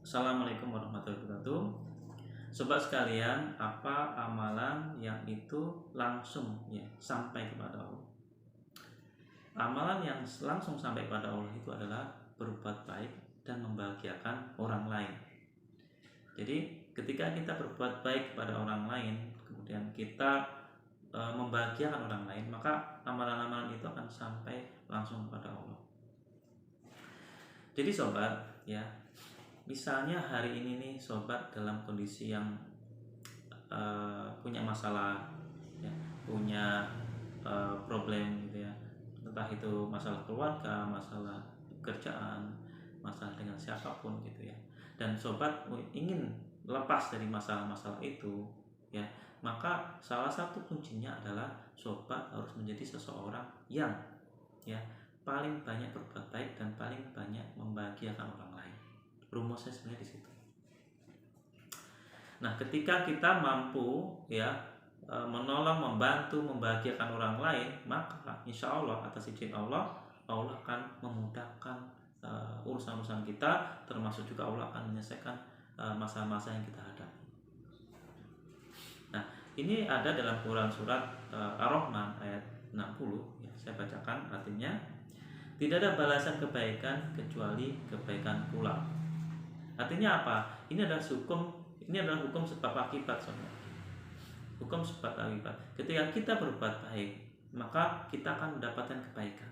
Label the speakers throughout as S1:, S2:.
S1: Assalamualaikum warahmatullahi wabarakatuh. Sobat sekalian, apa amalan yang itu langsung sampai kepada Allah? Amalan yang langsung sampai kepada Allah itu adalah berbuat baik dan membahagiakan orang lain. Jadi ketika kita berbuat baik kepada orang lain, kemudian kita membahagiakan orang lain, maka amalan-amalan itu akan sampai langsung kepada Allah. Jadi sobat, misalnya hari ini nih sobat dalam kondisi yang punya masalah, punya problem gitu ya, entah itu masalah keluarga, masalah pekerjaan, masalah dengan siapapun gitu ya, dan sobat ingin lepas dari masalah-masalah itu ya, maka salah satu kuncinya adalah sobat harus menjadi seseorang yang paling banyak berbuat baik dan paling banyak membahagiakan orang lain. Rumusnya sebenarnya di situ. Nah, ketika kita mampu menolong, membantu, membahagiakan orang lain, maka insya Allah atas izin Allah akan memudahkan urusan-urusan kita, termasuk juga Allah akan menyelesaikan masalah-masalah yang kita hadapi. Nah, ini ada dalam Quran surat Ar-Rahman ayat 60 saya bacakan artinya. Tidak ada balasan kebaikan kecuali kebaikan pula. Artinya apa? Ini adalah hukum sebab akibat, saudara. Hukum sebab akibat. Ketika kita berbuat baik, maka kita akan mendapatkan kebaikan.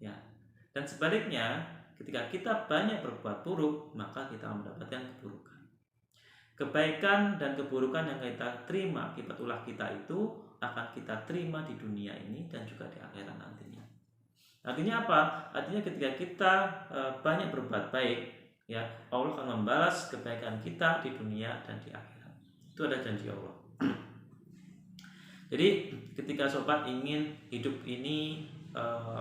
S1: Ya. Dan sebaliknya, ketika kita banyak berbuat buruk, maka kita akan mendapatkan keburukan. Kebaikan dan keburukan yang kita terima akibat ulah kita itu akan kita terima di dunia ini dan juga di akhirat nantinya. Artinya apa? Artinya ketika kita banyak berbuat baik, Allah akan membalas kebaikan kita di dunia dan di akhirat. Itu ada janji Allah. Jadi ketika sobat ingin hidup ini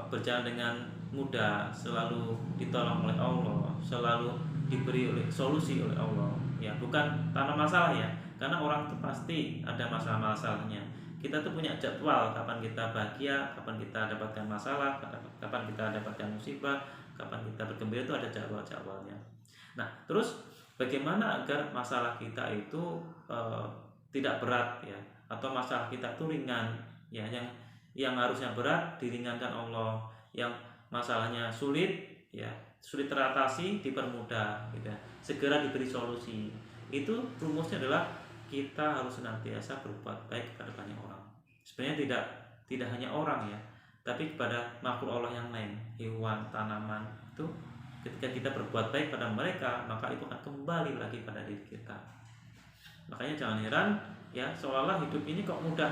S1: berjalan dengan mudah, selalu ditolong oleh Allah, selalu diberi solusi oleh Allah, bukan karena masalah karena orang itu pasti ada masalah-masalahnya. Kita tuh punya jadwal kapan kita bahagia, kapan kita dapatkan masalah, kapan kita dapatkan musibah, kapan kita bergembira, itu ada jadwal-jadwalnya. Nah, terus bagaimana agar masalah kita itu tidak berat atau masalah kita itu ringan yang harusnya berat diringankan Allah, yang masalahnya sulit sulit teratasi dipermudah segera diberi solusi. Itu rumusnya adalah kita harus senantiasa berbuat baik kepada banyak orang. Sebenarnya tidak hanya orang tapi kepada makhluk Allah yang lain, hewan, tanaman. Itu ketika kita berbuat baik pada mereka, maka itu akan kembali lagi pada diri kita. Makanya jangan heran seolah-olah hidup ini kok mudah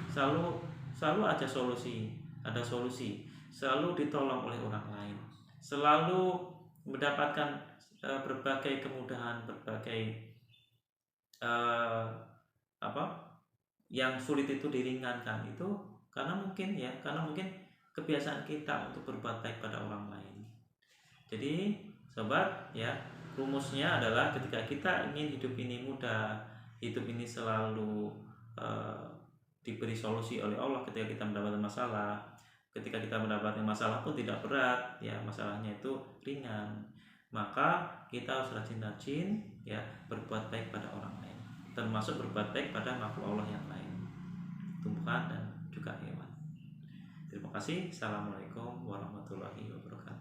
S1: selalu ada solusi, selalu ditolong oleh orang lain, selalu mendapatkan berbagai kemudahan, berbagai yang sulit itu diringankan. Itu karena mungkin kebiasaan kita untuk berbuat baik pada orang lain. Jadi sobat rumusnya adalah ketika kita ingin hidup ini mudah, hidup ini selalu diberi solusi oleh Allah. Ketika kita mendapatkan masalah, ketika kita mendapatkan masalah pun tidak berat masalahnya itu ringan, maka kita harus rajin-rajin berbuat baik pada orang lain, termasuk berbuat baik pada makhluk Allah yang lain, tumbuhan dan juga hewan. Terima kasih. Assalamualaikum warahmatullahi wabarakatuh.